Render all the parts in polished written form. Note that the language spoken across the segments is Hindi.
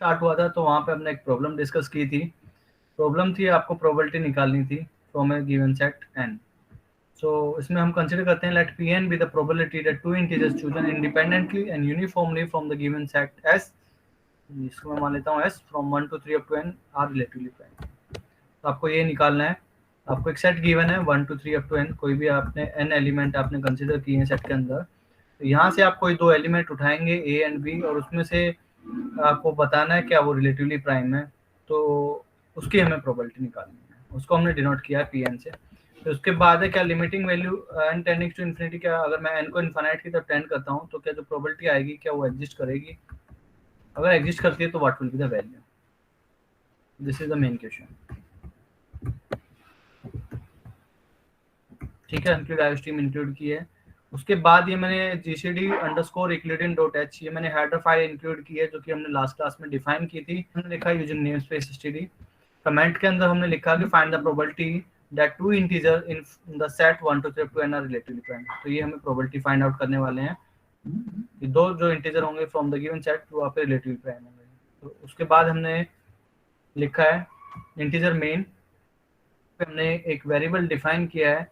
स्टार्ट हुआ था तो वहाँ पे हमने एक प्रॉब्लम डिस्कस की थी। प्रॉब्लम थी आपको प्रोबेबिलिटी निकालनी थी from a given set n। So इसमें हम कंसीडर करते हैं let Pn be the probability that two integers chosen independently and uniformly from the given set S, इसको मैं मान लेता हूँ S from 1 to 3 up to n are relatively prime. तो आपको ये निकालना है, आपको एक सेट गिवन है 1 to 3 अप टू n, कोई भी आपने n एलिमेंट आपने कंसीडर किए हैं सेट के अंदर। तो यहाँ से आप कोई दो एलिमेंट उठाएंगे a एंड b और उसमें से आपको बताना है क्या वो रिलेटिवली प्राइम है, तो उसकी हमें प्रोबेबिलिटी निकालनी है, उसको हमने डिनोट किया है Pn से। तो उसके बाद है क्या limiting value n tending to infinity, क्या अगर मैं n को इन्फिनिट की तरफ टेंड करता हूँ तो क्या जो प्रोबेबिलिटी आएगी क्या वो एग्जिस्ट करेगी, अगर एग्जिस्ट करती है तो what will be the value, this is the main question. ठीक है, इंक्लूड आईओस्ट्रीम इंक्लूड की है। उसके बाद ये मैंने gcd_euclidean.h ये मैंने हेडर फाइल इंक्लूड की है जो कि हमने लास्ट क्लास में डिफाइन की थी। हमने लिखा यूजिंग नेमस्पेस std। कमेंट के अंदर हमने लिखा कि find the probability that two integer in the set 1 to 3 up to n are relatively prime. तो ये हमें प्रोबेबिलिटी फाइंड आउट करने वाले हैं कि दो जो इंटीजर होंगे फ्रॉम द गिवन सेट वो आप रिलेटिवली प्राइम होंगे। तो उसके बाद हमने लिखा है इंटीजर मेन पे हमने एक वेरिएबल डिफाइन किया है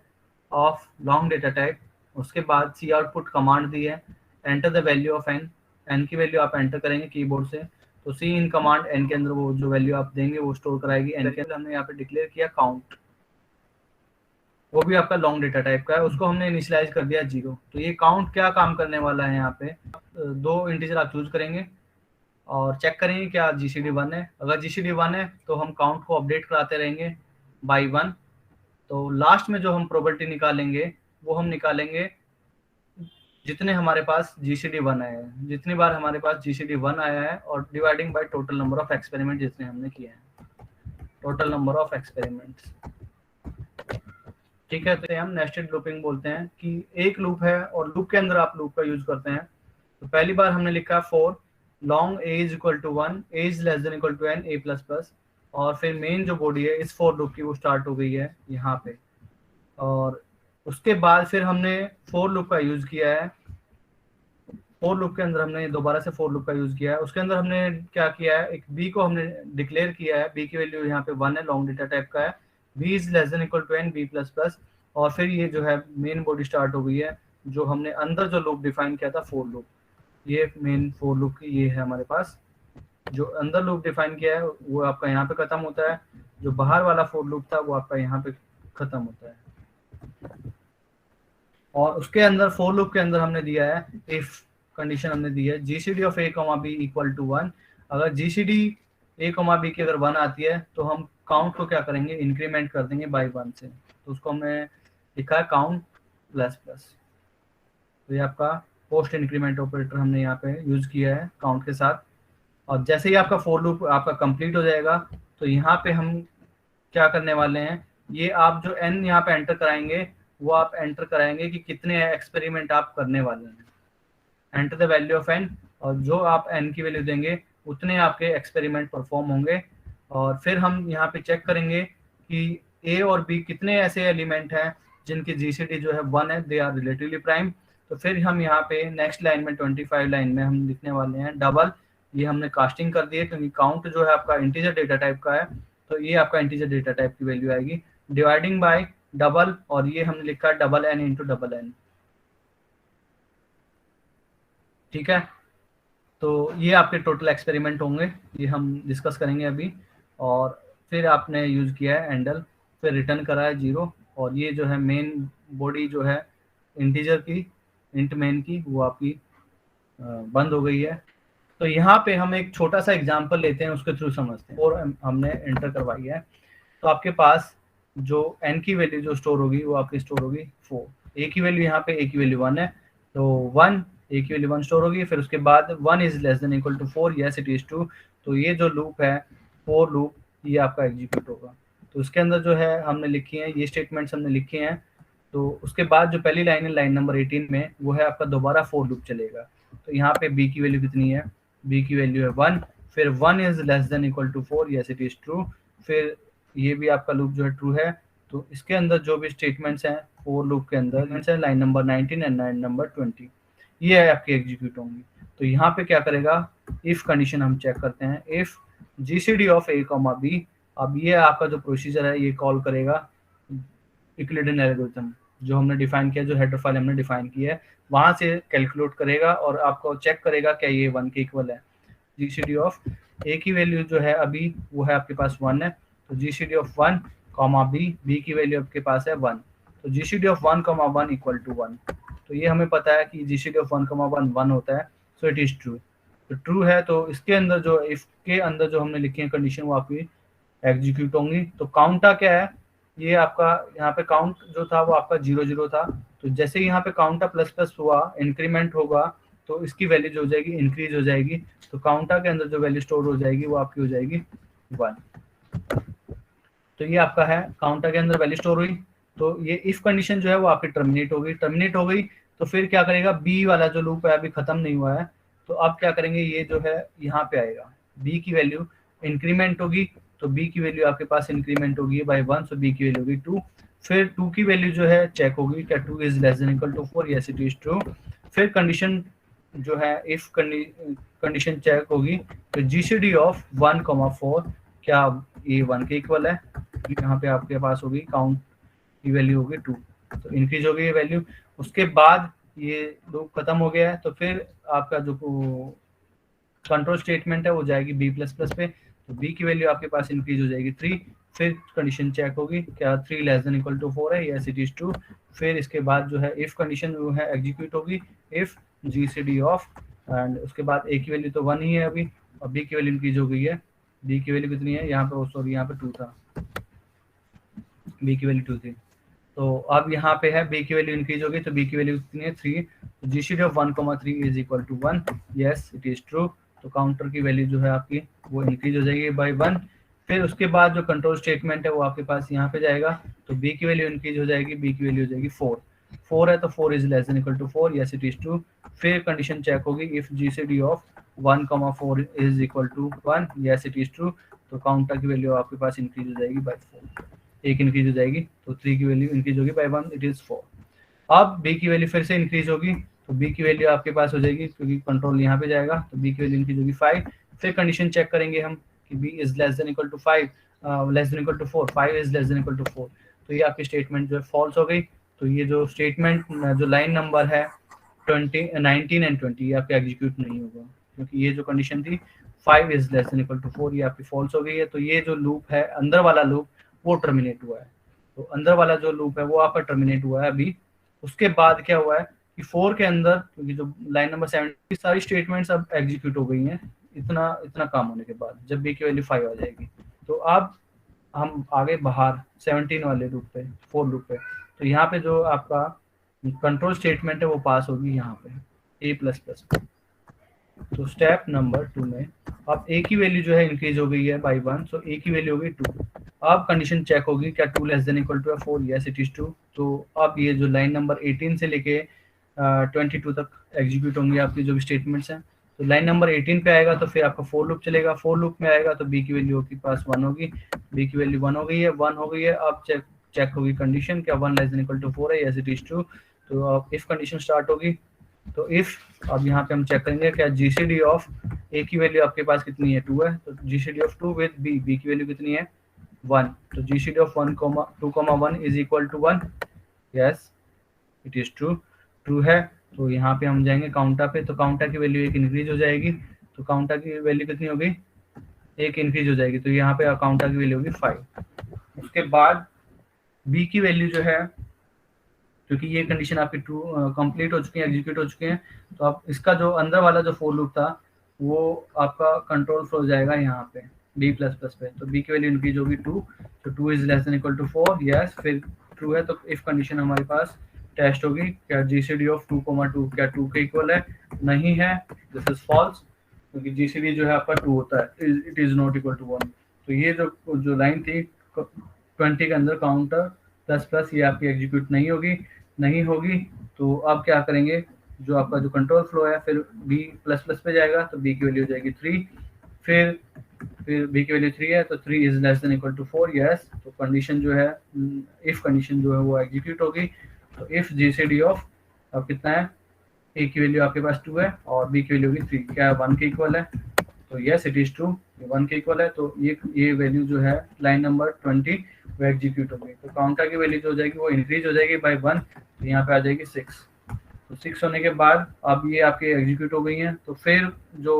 ऑफ लॉन्ग डेटा टाइप। उसके बाद सी आउटपुट कमांड दी है enter the value of n की वैल्यू आप एंटर करेंगे कीबोर्ड से। तो सी इन कमांड n के अंदर वो जो वैल्यू आप देंगे वो स्टोर कराएगी n के अंदर। हमने यहाँ पे डिक्लेयर किया काउंट, वो भी आपका लॉन्ग डेटा टाइप का है, उसको हमने इनिशियलाइज कर दिया 0। तो ये काउंट क्या काम करने वाला है, यहाँ पे दो इंटीजर आप चूज करेंगे और चेक करेंगे क्या GCD 1 है। अगर GCD 1 है तो हम काउंट को अपडेट कराते रहेंगे बाई 1। तो लास्ट में जो हम प्रोबेबिलिटी निकालेंगे वो हम निकालेंगे जितने हमारे पास GCD 1 आया है, जितनी बार हमारे पास GCD 1 आया है और dividing by total number of experiment जितने हमने किए हैं, टोटल नंबर ऑफ एक्सपेरिमेंट्स। ठीक है, तो हम नेस्टेड लूपिंग बोलते हैं कि एक लूप है और लूप के अंदर आप लूप का यूज करते हैं। तो पहली बार हमने लिखा for long a is equal to 1, a is less than equal to n a plus plus, और फिर मेन जो बॉडी है इस फॉर लूप की वो स्टार्ट हो गई है यहाँ पे। और उसके बाद फिर हमने फॉर लूप का यूज किया है, फॉर लूप के अंदर हमने दोबारा से फॉर लूप का यूज किया है। उसके अंदर हमने क्या किया है, एक b को हमने डिक्लेयर किया है, b की वैल्यू यहाँ पे 1 है, लॉन्ग डेटा टाइप का है, b is less than equal to n b plus plus, और फिर ये जो है मेन बॉडी स्टार्ट हो गई है जो हमने अंदर जो लूप डिफाइन किया था फॉर लूप, ये मेन फॉर लूप की ये है हमारे पास। जो अंदर लूप डिफाइन किया है वो आपका यहाँ पे खत्म होता है, जो बाहर वाला फॉर लूप था वो आपका यहाँ पे खत्म होता है। और उसके अंदर फॉर लूप के अंदर हमने दिया है इफ कंडीशन हमने दी है GCD of a, b equal to 1। अगर GCD a, b की अगर 1 आती है तो हम काउंट को क्या करेंगे, इंक्रीमेंट कर देंगे बाई 1 से। तो उसको हमने लिखा है काउंट प्लस प्लस। तो ये आपका पोस्ट इंक्रीमेंट ऑपरेटर हमने यहाँ पे यूज किया है काउंट के साथ। और जैसे ही आपका फॉर लूप आपका कंप्लीट हो जाएगा तो यहाँ पे हम क्या करने वाले हैं, ये आप जो n यहाँ पे एंटर कराएंगे वो आप एंटर कराएंगे कि कितने एक्सपेरिमेंट आप करने वाले हैं, enter the value of n, और जो आप n की वैल्यू देंगे उतने आपके एक्सपेरिमेंट परफॉर्म होंगे। और फिर हम यहाँ पे चेक करेंगे कि a और b कितने ऐसे एलिमेंट हैं जिनकी GCD जो है 1 है, दे आर रिलेटिवली प्राइम। तो फिर हम यहाँ पे नेक्स्ट लाइन में 25 लाइन में हम लिखने वाले हैं डबल, ये हमने कास्टिंग कर दी है क्योंकि काउंट जो है आपका इंटीजर डेटा टाइप का है, तो ये आपका इंटीजर डेटा टाइप की वैल्यू आएगी डिवाइडिंग बाय डबल, और ये हमने लिखा है double n into double n। ठीक है, तो ये आपके टोटल एक्सपेरिमेंट होंगे, ये हम डिस्कस करेंगे अभी। और फिर आपने यूज किया है एंडल, फिर रिटर्न करा है 0, और ये जो है मेन बॉडी जो है इंटीजर की इंट मेन की वो आपकी बंद हो गई है। तो यहाँ पे हम एक छोटा सा एग्जांपल लेते हैं, उसके थ्रू समझते हैं। और हमने एंटर करवाई है तो आपके पास जो n की वैल्यू जो स्टोर होगी वो आपकी स्टोर होगी 4, a की वैल्यू यहाँ पे a की वैल्यू 1 है तो 1, a की वैल्यू 1 स्टोर होगी। फिर उसके बाद 1 is less than equal to 4, yes it is true. तो ये जो लूप है फॉर लूप ये आपका एग्जीक्यूट होगा। तो उसके अंदर जो है हमने लिखी है ये स्टेटमेंट्स हमने लिखे हैं। तो उसके बाद जो पहली लाइन है लाइन नंबर 18 में वो है आपका दोबारा फॉर लूप चलेगा। तो यहाँ पे b की वैल्यू कितनी है, b की वैल्यू है 1, फिर 1 is less than equal to 4, yes it is true. फिर ये भी आपका लूप जो है ट्रू है। तो इसके अंदर जो भी स्टेटमेंट्स हैं फॉर लूप के अंदर line number 19 and line number 20 ये है आपकी एग्जीक्यूट होंगी। तो यहाँ पे क्या करेगा, इफ कंडीशन हम चेक करते हैं, if GCD of A comma b, अब ये आपका जो प्रोसीजर है ये कॉल करेगा यूक्लिडियन एल्गोरिथम जो हमने डिफाइन किया, जो हेडर फाइल हमने डिफाइन किया है वहां से कैलकुलेट करेगा और आपको चेक करेगा क्या ये 1 के इक्वल है। जीसीडी ऑफ ए की वैल्यू जो है अभी वो है आपके पास 1 है, तो जीसीडी ऑफ 1 कॉमा बी की वैल्यू आपके पास है 1, तो GCD of 1 comma 1 equal to 1, तो ये हमें पता है कि जीसीडी ऑफ 1 कॉमा 1 1 होता है, सो इट इज ट्रू। तो ट्रू है तो इसके अंदर जो इफ के अंदर जो हमने लिखी है कंडीशन वो आपकी एग्जीक्यूट होंगी। तो काउंटा क्या है, ये आपका यहाँ पे काउंट जो था वो आपका 0 0 था, तो जैसे ही यहाँ पे काउंटा प्लस प्लस हुआ इंक्रीमेंट होगा तो इसकी वैल्यू जो हो जाएगी इंक्रीज हो जाएगी, तो काउंटा के अंदर जो वैल्यू स्टोर हो जाएगी वो आपकी हो जाएगी 1। तो ये आपका है काउंटा के अंदर वैल्यू स्टोर हुई, तो ये इफ कंडीशन जो है वो आपकी टर्मिनेट हो गई। तो फिर क्या करेगा, बी वाला जो लूप है अभी खत्म नहीं हुआ है, तो अब क्या करेंगे, ये जो है यहाँ पे आएगा, बी की वैल्यू इंक्रीमेंट होगी, तो बी की वैल्यू आपके पास इंक्रीमेंट होगी बाय 1, सो बी की वैल्यू होगी 2। फिर 2 की वैल्यू जो है चेक होगी, क्या 2 is less than equal to 4, yes it is true. फिर कंडीशन जो है इफ कंडीशन चेक होगी, तो जीसीडी ऑफ 1 4 क्या ये 1 के इक्वल है, यहाँ पे आपके पास होगी काउंट की वैल्यू होगी 2, तो इंक्रीज हो गई ये वैल्यू। उसके बाद ये लूप खत्म हो गया है, तो फिर आपका जो कंट्रोल स्टेटमेंट है वो जाएगी बी प्लस प्लस पे, तो बी की वैल्यू आपके पास इंक्रीज हो जाएगी 3। फिर कंडीशन चेक होगी, क्या 3 लेस देन इक्वल टू 4 है, यस इट इज ट्रू। फिर इसके बाद जो है इफ कंडीशन जो है एग्जीक्यूट होगी, इफ जीसीडी ऑफ, एंड उसके बाद ए की वैल्यू तो 1 ही है अभी, और बी की वैल्यू इंक्रीज हो गई है, बी की वैल्यू कितनी है यहाँ पे, सॉरी यहाँ पे 2 था, बी की वैल्यू 2 थी, तो अब यहाँ पे है बी की वैल्यू इंक्रीज हो गई, तो बी की वैल्यू कितनी है 3, तो GCD of 1 3 is equal to 1, yes it is true. तो काउंटर की वैल्यू जो है आपकी वो इंक्रीज हो जाएगी बाय 1। फिर उसके बाद जो कंट्रोल स्टेटमेंट है वो आपके पास यहाँ पे जाएगा, तो बी की वैल्यू इंक्रीज हो जाएगी, बी की वैल्यू हो जाएगी 4 है, तो 4 is less than equal to 4, yes it is true. फिर कंडीशन चेक होगी, if GCD of 1 4 is equal to 1, yes it is true. तो काउंटर की वैल्यू आपके पास इंक्रीज हो जाएगी बाय 4, एक इंक्रीज हो जाएगी, तो 3 की वैल्यू इंक्रीज होगी बाय 1, इट इज 4। अब बी की वैल्यू फिर से इंक्रीज होगी, तो बी की वैल्यू आपके पास हो जाएगी, क्योंकि कंट्रोल यहाँ पे जाएगा, तो बी की वैल्यू इंक्रीज होगी 5। फिर कंडीशन चेक करेंगे हम कि b is less than equal to 5, less than equal to 4, 5 is less than equal to 4, तो ये आपकी स्टेटमेंट जो है फॉल्स हो गई। तो ये जो स्टेटमेंट जो लाइन नंबर है 19 एंड 20 ये आपका एग्जीक्यूट नहीं होगा, क्योंकि ये जो कंडीशन थी 5 is less than equal to 4 ये आपकी फॉल्स हो गई है। तो ये जो लूप है अंदर वाला लूप वो टर्मिनेट हुआ है, तो अंदर वाला जो लूप है वो आपका टर्मिनेट हुआ है अभी। उसके बाद क्या हुआ है कि 4 के अंदर, क्योंकि जो लाइन नंबर 7 की सारी स्टेटमेंट्स अब एग्जीक्यूट हो गई हैं, इतना काम होने के बाद जब बी की वैल्यू 5 आ जाएगी, तो अब हम आगे बाहर 17 वाले लूप पे, 4 लूप पे, तो यहाँ पे जो आपका कंट्रोल स्टेटमेंट है वो पास होगी यहाँ पे ए प्लस प्लस। तो स्टेप नंबर 2 में अब ए की वैल्यू जो है इंक्रीज हो गई है बाय 1, सो ए की वैल्यू हो गई 2। अब कंडीशन चेक होगी, क्या 2 less than equal to 4, yes it is true. तो अब ये जो लाइन नंबर 18 से लेके 22 तक एग्जीक्यूट होंगे आपकी जो भी स्टेटमेंट्स हैं। तो लाइन नंबर 18 पे आएगा तो फिर आपका 4 लूप चलेगा, 4 लूप में आएगा तो बी की वैल्यू आपके पास 1 होगी, बी की वैल्यू 1 हो गई है, 1 हो गई है। अब चेक होगी कंडीशन, क्या 1 लेस देन इक्वल टू 4 है, यस इट इज ट्रू। तो अब इफ कंडीशन स्टार्ट होगी, तो इफ अब यहाँ पे हम चेक करेंगे क्या जीसीडी ऑफ ए की वैल्यू आपके पास कितनी है 2 है, तो जीसीडी ऑफ 2 विद बी की वैल्यू कितनी है 1, तो GCD of 2 1 is equal to 1, yes it is true है। तो यहाँ पे हम जाएंगे काउंटा पे, तो काउंटा की वैल्यू एक इंक्रीज हो जाएगी, तो काउंटा की वैल्यू कितनी हो गई, एक इंक्रीज हो जाएगी, तो यहाँ पे काउंटा की वैल्यू होगी 5। उसके बाद बी की वैल्यू जो है, क्योंकि ये कंडीशन आपकी 2 कंप्लीट हो चुकी है, एग्जीक्यूट हो चुके हैं, तो अब इसका जो अंदर वाला जो फोर लूप था वो आपका कंट्रोल फ्लो जाएगा यहाँ पे बी प्लस प्लस पे, तो बी की वैल्यू इंक्रीज होगी 2, तो 2 is less than equal to 4, yes फिर ट्रू है। तो इफ कंडीशन हमारे पास टेस्ट होगी, क्या जीसीडी ऑफ 2 क्या 2 के इक्वल है, नहीं है, दिस इज फॉल्स, क्योंकि जीसीडी जो है आपका 2 होता है, it is not equal to 1। तो ये जो लाइन थी 20 के अंदर काउंटर प्लस प्लस ये आपकी एग्जीक्यूट नहीं होगी। तो अब क्या करेंगे, जो आपका जो कंट्रोल फ्लो है फिर बी प्लस प्लस पे जाएगा, तो बी की वैल्यू हो जाएगी 3, फिर बी की वैल्यू 3 है, तो 3 is less than equal to 4, yes. तो कंडीशन जो है इफ कंडीशन जो है वो एग्जीक्यूट होगी, तो इफ जीसीडी ऑफ अब कितना है ए की वैल्यू आपके पास 2 है और बी की वैल्यू होगी 3, क्या 1 के इक्वल है? तो यस इट इज ट्रू, 1 के इक्वल है। तो ये वैल्यू जो है लाइन नंबर 20 वो एग्जीक्यूट होगी। तो काउंटर की वैल्यू जो हो जाएगी वो इंक्रीज हो जाएगी बाय 1, तो यहाँ पे आ जाएगी 6। तो 6 होने के बाद अब ये आपके एग्जीक्यूट हो गई हैं। तो फिर जो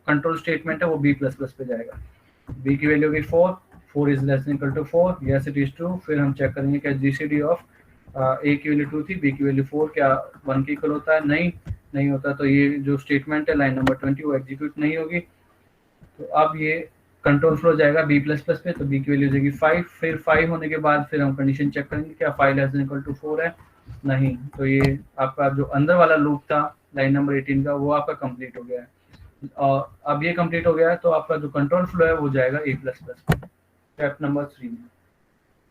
कंट्रोल स्टेटमेंट है वो बी प्लस प्लस पे जाएगा। बी की वैल्यू होगी 4, 4 is less than equal to 4, yes it is true. फिर हम चेक करेंगे क्या जीसीडी ऑफ ए की वैल्यू 2 थी, बी की वैल्यू 4 क्या 1 के इक्वल होता है? नहीं होता। तो ये जो स्टेटमेंट है लाइन नंबर 20 वो एग्जीक्यूट नहीं होगी। तो अब ये कंट्रोल फ्लो जाएगा बी प्लस प्लस पे, तो बी की वैल्यू हो जाएगी 5। फिर 5 होने के बाद फिर हम कंडीशन चेक करेंगे क्या 5 लेस देन इक्वल टू 4 है? नहीं। तो ये आपका जो अंदर वाला लूप था लाइन नंबर 18 का वो आपका कंप्लीट हो गया है। और अब ये कंप्लीट हो गया है तो आपका जो कंट्रोल फ्लो है वो जाएगा ए प्लस प्लस पे, स्टेप नंबर 3 में।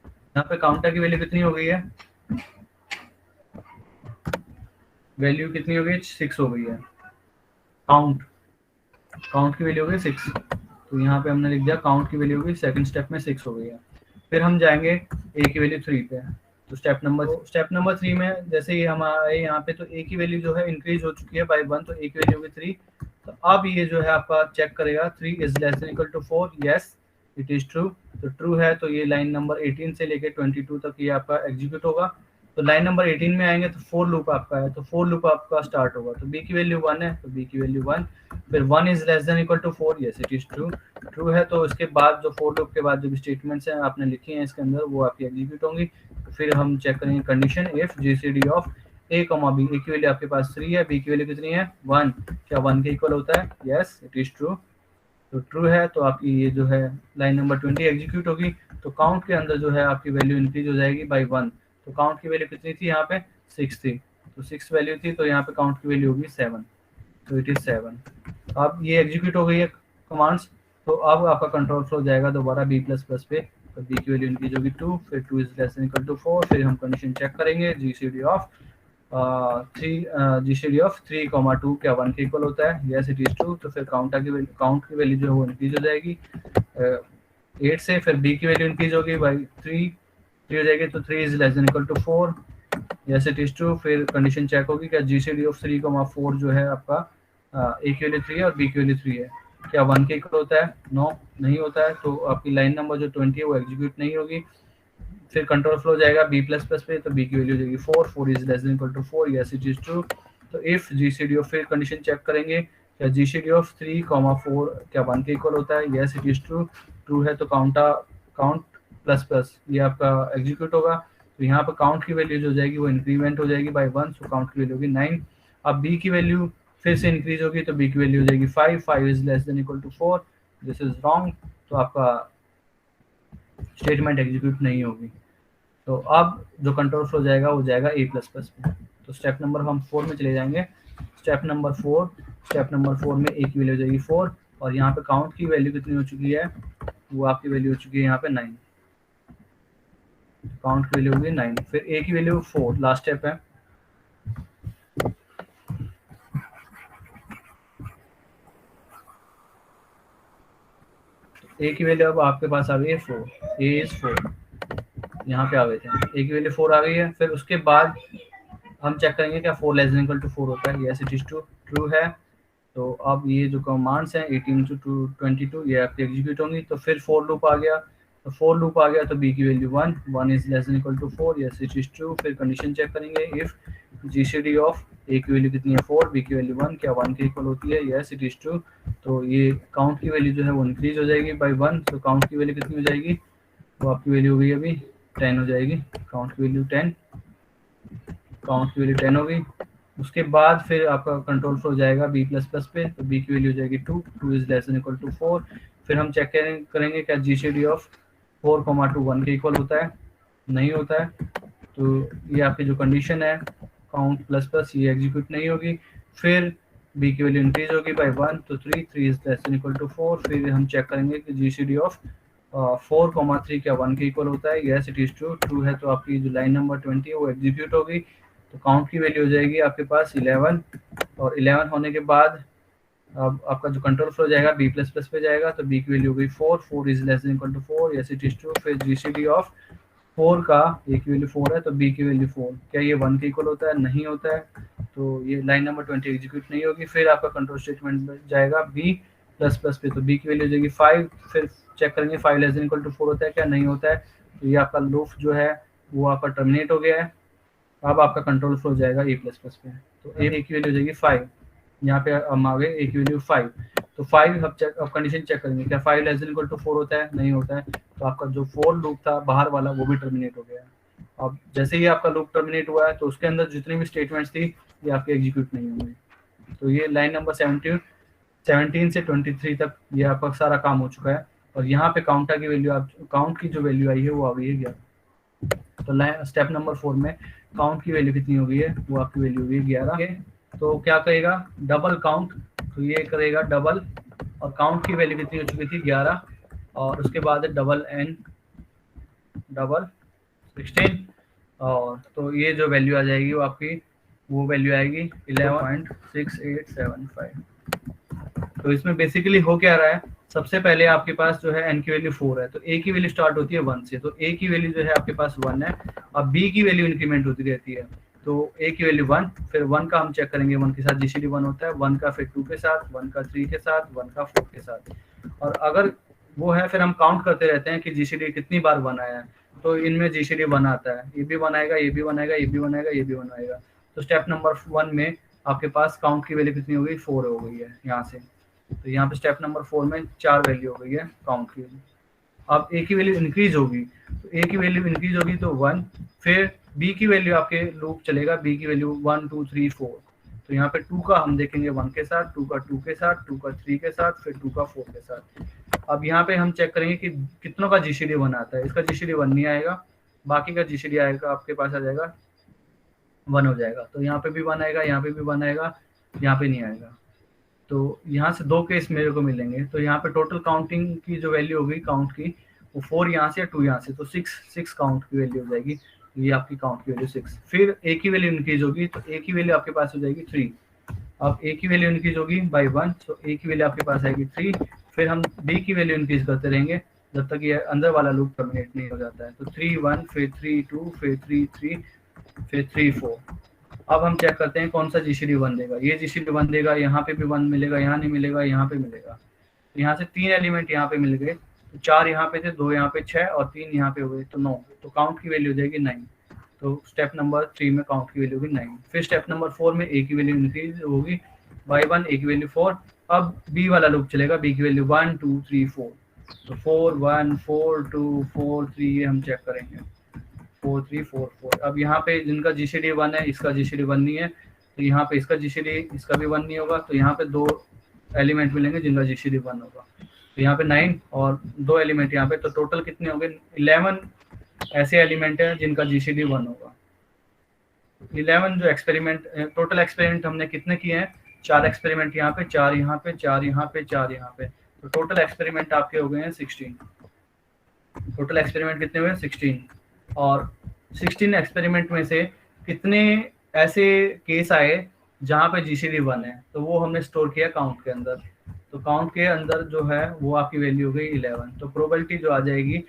यहाँ पे काउंटर की वैल्यू कितनी हो गई है? वैल्यू कितनी हो गई? 6 हो गई है। काउंट की वैल्यू हो गई 6। तो यहाँ पे हमने लिख दिया काउंट की वैल्यू हो गई सेकंड स्टेप में 6 हो गई है। फिर हम जाएंगे ए की वैल्यू 3 पे। तो स्टेप नंबर 3 में जैसे ही हम आए यहाँ पे तो ए की वैल्यू जो है इंक्रीज हो चुकी है बाय 1, तो ए की वैल्यू होगी 3। तो अब ये जो है आपका चेक करेगा 3 is less than equal to 4, yes it is true. तो ट्रू है तो ये लाइन नंबर 18 से लेके 22 तक ये आपका एग्जीक्यूट होगा। तो लाइन नंबर 18 में आएंगे तो फोर लूप आपका है, तो फोर लूप आपका स्टार्ट होगा। तो बी की वैल्यू 1 है तो बी की वैल्यू 1। फिर 1 is less than equal to 4, yes it is true. True है तो इसके बाद जो फोर लूप के बाद जो भी स्टेटमेंट्स हैं आपने लिखी हैं इसके अंदर वो आपकी एग्जीक्यूट होंगी। तो फिर हम चेक करेंगे condition if GCD of A comma B. A की वैल्यू आपके पास 3 है, बी की वैल्यू कितनी है? 1, क्या 1 के इक्वल होता है? Yes it is true. तो ट्रू है तो आपकी ये जो है लाइन नंबर 20 एग्जीक्यूट होगी। तो काउंट के अंदर जो है आपकी वैल्यू इंक्रीज हो जाएगी बाय 1। तो काउंट की वैल्यू कितनी थी? यहाँ पे 6 थी, तो 6 वैल्यू थी, तो यहाँ पे काउंट की वैल्यू होगी 7, तो इट इज 7। अब ये एग्जीक्यूट हो गई है कमांड्स। तो अब आपका कंट्रोल फ्लो जाएगा दोबारा बी प्लस प्लस पे। तो बी की वैल्यू इंक्रीज होगी 2, फिर 2 is less than equal to 4। फिर हम कंडीशन चेक करेंगे जीसीडी ऑफ 3 कॉमा 2 क्या 1 के इक्वल होता है? Yes it is true. तो फिर काउंट की वैल्यू जो है वो इंक्रीज हो जाएगी 8 से। फिर बी की वैल्यू इंक्रीज होगी बाई 3 हो जाएगी, तो 3 is less than equal to 4, yes it is true. फिर कंडीशन चेक होगी क्या जीसीडी ऑफ 3 कॉमा 4 जो है आपका ए की वैल्यू 3 है और बी की वैल्यू 3 है, क्या 1 के इक्वल होता है? नो नहीं होता है। तो आपकी लाइन नंबर जो 20 है वो एग्जीक्यूट नहीं होगी। फिर कंट्रोल फ्लो जाएगा बी प्लस प्लस पे, तो बी की वैल्यू हो जाएगी 4, 4 is less than equal to 4, yes it is true. तो इफ जीसीडी ऑफ, फिर कंडीशन चेक करेंगे क्या जीसीडी ऑफ 3 कॉमा 4 क्या 1 के इक्वल होता है? Yes it is true. True है तो काउंट प्लस प्लस ये आपका एग्जीक्यूट होगा। तो यहाँ पर काउंट की वैल्यू जो जाएगी वो इंक्रीमेंट हो जाएगी बाय 1, सो काउंट की वैल्यू होगी 9। अब बी की वैल्यू फिर से इंक्रीज होगी, तो बी की वैल्यू हो जाएगी 5, 5 is less than equal to 4, this is wrong. तो आपका स्टेटमेंट एग्जीक्यूट नहीं होगी। तो अब जो कंट्रोल फ्लो जाएगा वो जाएगा ए प्लस प्लस पे। तो स्टेप नंबर हम 4 में चले जाएंगे। स्टेप नंबर 4 में ए की वैल्यू हो जाएगी 4, और यहाँ पे काउंट की वैल्यू कितनी हो चुकी है? वो आपकी वैल्यू हो चुकी है यहाँ पे 9, काउंट की वैल्यू होगी 9। फिर ए की वैल्यू 4, लास्ट स्टेप है। ए की वैल्यू अब आपके पास आ गई है 4, ए इज 4, यहाँ पे आ गए थे, ए की वैल्यू 4 आ गई है। फिर उसके बाद हम चेक करेंगे क्या 4 लेस देन इक्वल टू 4 होता है? यस इट इज ट्रू है। तो अब ये जो कमांड्स हैं 18 to 22 ये आपकी एग्जीक्यूट होंगी। तो फिर फोर लूप आ गया, तो बी की value 1 is less than equal to 4, yes it is true. फिर कंडीशन चेक करेंगे इफ जीसीडी ऑफ ए की वैल्यू कितनी है 4, बी की वैल्यू 1 क्या 1 के इक्वल होती है? Yes it is true. तो ये काउंट की वैल्यू जो है वो इंक्रीज हो जाएगी बाय 1, तो काउंट की वैल्यू कितनी हो जाएगी? तो आपकी वैल्यू हो गई अभी 10 हो जाएगी, काउंट की वैल्यू 10, काउंट की वैल्यू 10 होगी। उसके बाद फिर आपका कंट्रोल फ्लो जाएगा बी प्लस प्लस पे, तो बी की वैल्यू हो जाएगी 2 is less than equal to 4। फिर हम चेक करेंगे क्या जीसीडी ऑफ 4 कॉमा 2 1 के इक्वल होता है? नहीं होता है। तो ये आपकी जो कंडीशन है काउंट प्लस प्लस ये एग्जीक्यूट नहीं होगी। फिर बी की वैल्यू इंक्रीज होगी बाय 1, तो 3 is less than equal to 4। फिर हम चेक करेंगे कि जीसीडी ऑफ 4 कॉमा 3 क्या 1 के इक्वल होता है? यस इट इज ट्रू है। तो आपकी जो लाइन नंबर 20 है वो एग्जीक्यूट होगी। तो काउंट की वैल्यू हो जाएगी आपके पास 11, और 11 होने के बाद अब आपका जो कंट्रोल फ्लो जाएगा बी प्लस प्लस पे जाएगा, तो बी की वैल्यू हो गई 4 is less than equal to 4, yes it is true. फिर जीसीडी ऑफ 4 का ए की वैल्यू 4 है, तो बी की वैल्यू 4 क्या ये 1 के इक्वल होता है? नहीं होता है। तो ये लाइन नंबर 20 एग्जीक्यूट नहीं होगी। फिर आपका कंट्रोल स्टेटमेंट जाएगा बी प्लस प्लस पे, तो बी की वैल्यू हो जाएगी 5। फिर चेक करेंगे 5 लेस देन इक्वल टू 4 होता है क्या, नहीं होता है, तो ये आपका लूप जो है वो आपका टर्मिनेट हो गया है। अब आपका कंट्रोल फ्लो जाएगा ए प्लस प्लस पे, तो ए की वैल्यू हो जाएगी 5। यहाँ पे हम आ गए ए की वैल्यू 5, तो 5 अब कंडीशन चेक करेंगे क्या 5 लेस देन इक्वल टू 4 होता है, नहीं होता है, तो आपका जो 4 लूप था बाहर वाला वो भी टर्मिनेट हो गया है। अब जैसे ही आपका लूप टर्मिनेट हुआ है तो उसके अंदर जितनी भी स्टेटमेंट्स थी ये आपके एग्जीक्यूट नहीं होंगे। तो ये लाइन नंबर 17 से 23 तक ये आपका सारा काम हो चुका है। और यहाँ पे काउंटर की वैल्यू, काउंट की जो वैल्यू आई है वो आ गई है 11। तो स्टेप नंबर 4 में काउंट की वैल्यू कितनी हो गई है, वो आपकी वैल्यू हो गई 11। तो क्या करेगा, डबल काउंट, तो ये करेगा डबल, और काउंट की वैल्यू कितनी हो चुकी थी 11, और उसके बाद डबल एन डबल 16, और तो ये जो वैल्यू आ जाएगी वो आपकी वो वैल्यू आएगी 11.6875। तो इसमें बेसिकली हो क्या रहा है, सबसे पहले आपके पास जो है एन की वैल्यू 4 है, तो ए की वैल्यू स्टार्ट होती है 1 से, तो ए की वैल्यू जो है आपके पास 1 है। अब बी की वैल्यू इंक्रीमेंट होती रहती है, तो ए की वैल्यू 1, फिर 1 का हम चेक करेंगे, 1 के साथ जीसीडी 1 होता है, 1 का फिर 2 के साथ, 1 का 3 के साथ, 1 का 4 के साथ, और अगर वो है फिर हम काउंट करते रहते हैं कि जीसीडी कितनी बार 1 आया है, तो इनमें जीसीडी 1 आता है, ये भी 1 आएगा, ये भी 1 आएगा, ये भी 1 आएगा, ये भी 1 आएगा। तो स्टेप नंबर 1 में आपके पास काउंट की वैल्यू कितनी हो गई, 4 हो गई है यहाँ से। तो यहाँ पे स्टेप नंबर 4 में 4 वैल्यू हो गई है काउंट की। अब ए की वैल्यू इंक्रीज होगी, तो ए की वैल्यू इंक्रीज होगी तो 1, फिर बी की वैल्यू आपके लूप चलेगा, बी की वैल्यू 1 2 3 4, तो यहाँ पे 2 का हम देखेंगे 1 के साथ, 2 का 2 के साथ, 2 का 3 के साथ, फिर 2 का 4 के साथ। अब यहाँ पे हम चेक करेंगे कि कितनों का जीसीडी 1 आता है, इसका जीसीडी 1 नहीं आएगा, बाकी का जीसीडी आएगा आपके पास आ जाएगा 1 हो जाएगा, तो यहाँ पे भी 1 आएगा, यहाँ पे भी 1 आएगा, यहाँ पे नहीं आएगा। तो यहाँ से 2 केस मेरे को मिलेंगे, तो यहाँ पे टोटल काउंटिंग की जो वैल्यू होगी काउंट की, वो 4 यहाँ से या 2 यहाँ से, तो 6 काउंट की वैल्यू हो जाएगी, ये आपकी काउंट की वैल्यू 6। फिर ए की वैल्यू इंक्रीज होगी, तो ए की वैल्यू आपके पास हो जाएगी 3। अब ए की वैल्यू इंक्रीज होगी बाई 1, तो ए की वैल्यू आपके पास आएगी 3। फिर हम बी की वैल्यू इंक्रीज करते रहेंगे जब तक ये अंदर वाला लूप टर्मिनेट नहीं हो जाता है, तो 3 1, फिर 3 2, फिर 3 3, फिर 3 4। अब हम चेक करते हैं कौन सा जीसीडी 1 देगा, ये जीसीडी 1 देगा, यहाँ पे भी 1 मिलेगा, यहाँ नहीं मिलेगा, यहाँ पे मिलेगा। तो यहाँ से 3 एलिमेंट यहाँ पे मिल गए, तो 4 यहाँ पे थे, 2 यहाँ पे, 6 और 3 यहाँ पे हो गए, तो 9। तो काउंट की वैल्यू हो जाएगी 9। तो स्टेप नंबर 3 में काउंट की वैल्यू होगी 9। फिर स्टेप नंबर 4 में ए की वैल्यू इंक्रीज होगी बाई 1, ए की वैल्यू 4। अब बी वाला लूप चलेगा, बी की वैल्यू 1 2 3 4, तो 4 1 4 2 4 3, ये हम चेक करेंगे 4 3 4 4। अब यहाँ पे जिनका जीसीडी 1 है, इसका जीसीडी 1 नहीं है, तो यहाँ पे इसका जीसीडी, इसका भी 1 नहीं होगा, तो यहाँ पे 2 एलिमेंट मिलेंगे जिनका जीसीडी 1 होगा, तो यहाँ पे 9 और 2 एलिमेंट यहाँ पे, तो टोटल कितने हो गए 11 ऐसे एलिमेंट है जिनका जीसीडी 1 होगा। 11 जो एक्सपेरिमेंट, टोटल एक्सपेरिमेंट हमने कितने किए हैं, 4 एक्सपेरिमेंट यहाँ पे, 4 यहाँ पे, 4 यहाँ पे, 4 यहाँ पे, तो टोटल एक्सपेरिमेंट आपके हो गए हैं 16। टोटल एक्सपेरिमेंट कितने हुए 16, और 16 एक्सपेरिमेंट में से कितने ऐसे केस आए जहाँ पे जीसीडी 1 है, तो वो हमने स्टोर किया काउंट के अंदर। तो काउंट के अंदर जो है वो आपकी वैल्यू हो गई 11, तो प्रोबेबिलिटी जो आ जाएगी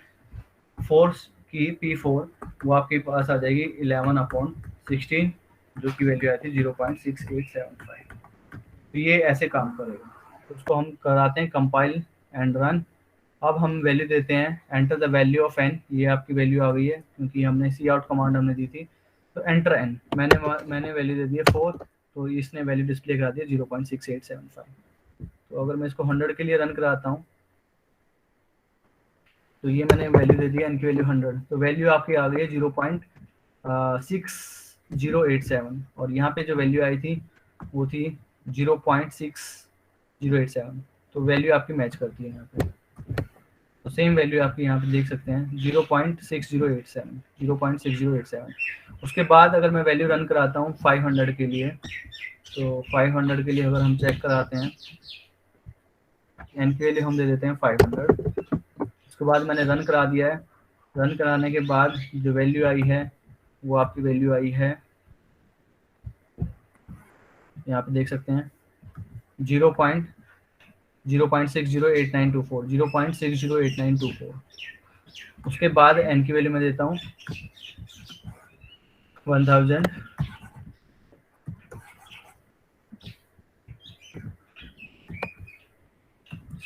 फोर्स की P4, वो आपके पास आ जाएगी 11/16, जो की वैल्यू आई थी 0.6875। तो ये ऐसे काम करेगा। तो उसको हम कराते हैं कंपाइल एंड रन। अब हम वैल्यू देते हैं, enter the value of n, ये आपकी वैल्यू आ गई है क्योंकि हमने सी आउट कमांड हमने दी थी, तो एंटर एन, मैंने वैल्यू दे दी है 4, तो इसने वैल्यू डिस्प्ले करा दी है 0.6875। तो अगर मैं इसको 100 के लिए रन कराता हूँ, तो ये मैंने वैल्यू दे दी है एन की वैल्यू 100, तो वैल्यू आपकी आ गई है 0.6087, और यहाँ पे जो वैल्यू आई थी वो थी 0.6087, तो वैल्यू आपकी मैच करती है यहाँ पे। तो सेम वैल्यू आपकी यहाँ पे देख सकते हैं 0.6087। उसके बाद अगर मैं वैल्यू रन कराता हूँ 500 के लिए, तो 500 के लिए अगर हम चेक कराते हैं, एन की वैल्यू हम दे देते हैं 500। उसके बाद मैंने रन करा दिया है, रन कराने के बाद जो वैल्यू आई है वो आपकी वैल्यू आई है, यहाँ पे देख सकते हैं 0.608924, 0.608924। उसके बाद एन की वैल्यू मैं देता हूँ 1000,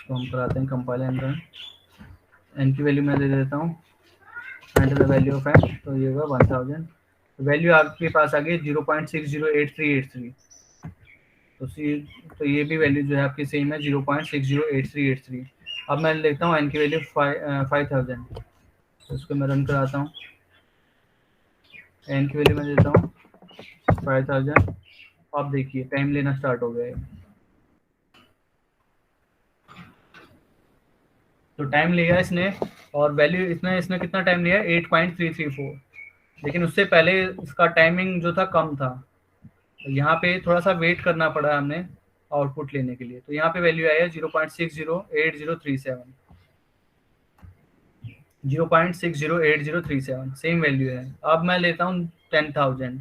इसको हम कराते हैं कंपाइल एंड रन। एन की वैल्यू मैं दे देता हूँ, enter the value of n, तो ये होगा 1000। वैल्यू आपके पास आ गई 0.608383। तो ये भी वैल्यू जो है आपकी सेम है 0.608383। अब मैं लेता हूँ एन की वैल्यू 5000, तो इसको मैं रन कराता हूँ। एन की वैल्यू मैं देता हूँ 5000। अब देखिए टाइम लेना स्टार्ट हो गया है। तो टाइम लिया इसने, और वैल्यू इसने कितना टाइम लिया, 8.334। लेकिन उससे पहले इसका टाइमिंग जो था कम था, तो यहाँ पे थोड़ा सा वेट करना पड़ा हमें आउटपुट लेने के लिए। तो यहाँ पे वैल्यू आई है 0.608037। 0.608037 सेम वैल्यू है। अब मैं लेता हूँ 10,000,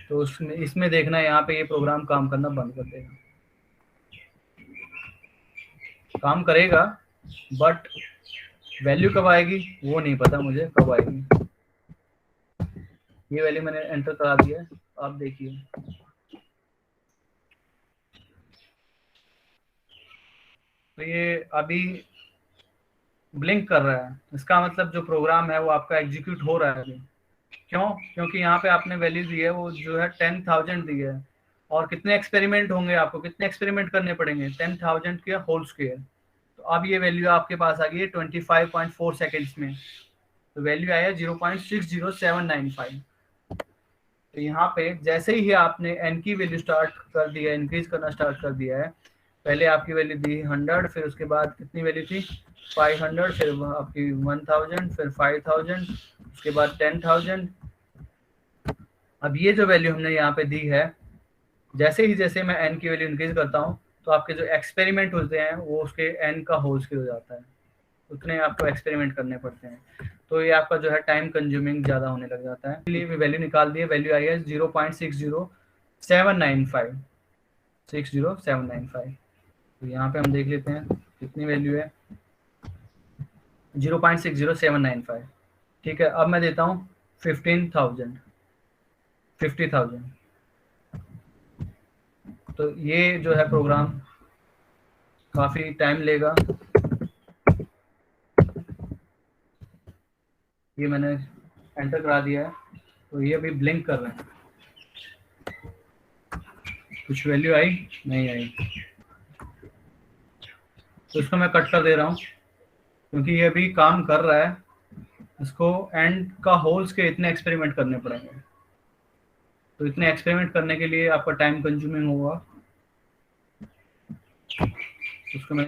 तो इसमें देखना यहाँ पे ये प्रोग्राम काम करना बंद कर देगा। काम करेगा बट वैल्यू कब आएगी वो नहीं पता मुझे, कब आएगी। ये वैल्यू मैंने एंटर करा दिया है, आप देखिए। तो ये अभी ब्लिंक कर रहा है, इसका मतलब जो प्रोग्राम है वो आपका एग्जीक्यूट हो रहा है अभी। क्यों? क्योंकि यहाँ पे आपने वैल्यू दी है वो जो है 10,000 दी है, और कितने एक्सपेरिमेंट होंगे, आपको कितने एक्सपेरिमेंट करने पड़ेंगे, 10,000 के होल स्क्वायर। तो अब ये वैल्यू आपके पास आ गई है 25.4 सेकेंड्स में। तो वैल्यू आया 0.60795। तो यहाँ पे जैसे ही आपने एन की वैल्यू स्टार्ट कर दिया, इंक्रीज करना स्टार्ट कर दिया है, पहले आपकी वैल्यू दी 100, फिर उसके बाद कितनी वैल्यू थी 500, फिर आपकी 1000, फिर 5000, उसके बाद 10,000। अब ये जो वैल्यू हमने यहाँ पे दी है, जैसे मैं एन की वैल्यू इंक्रीज करता हूँ तो आपके जो एक्सपेरिमेंट होते हैं वो उसके एन का होल स्क्वायर हो जाता है, उतने आपको एक्सपेरिमेंट करने पड़ते हैं। तो ये आपका जो है टाइम कंज्यूमिंग ज़्यादा होने लग जाता है। इसलिए वैल्यू निकाल दिए, वैल्यू आई है 0.60795। 60795। तो यहाँ पे हम देख लेते हैं कितनी वैल्यू है, 0.60795। ठीक है, अब मैं देता हूँ 15,000, 50,000। तो ये जो है प्रोग्राम काफ़ी टाइम लेगा। ये मैंने एंटर करा दिया है, तो ये अभी ब्लिंक कर रहे हैं। कुछ वैल्यू आई नहीं आई, तो इसको मैं कट कर दे रहा हूँ क्योंकि ये अभी काम कर रहा है। इसको एंड का होल्स के इतने एक्सपेरिमेंट करने पड़ेंगे, तो इतने एक्सपेरिमेंट करने के लिए आपका टाइम कंज्यूमिंग होगा। उसको मैं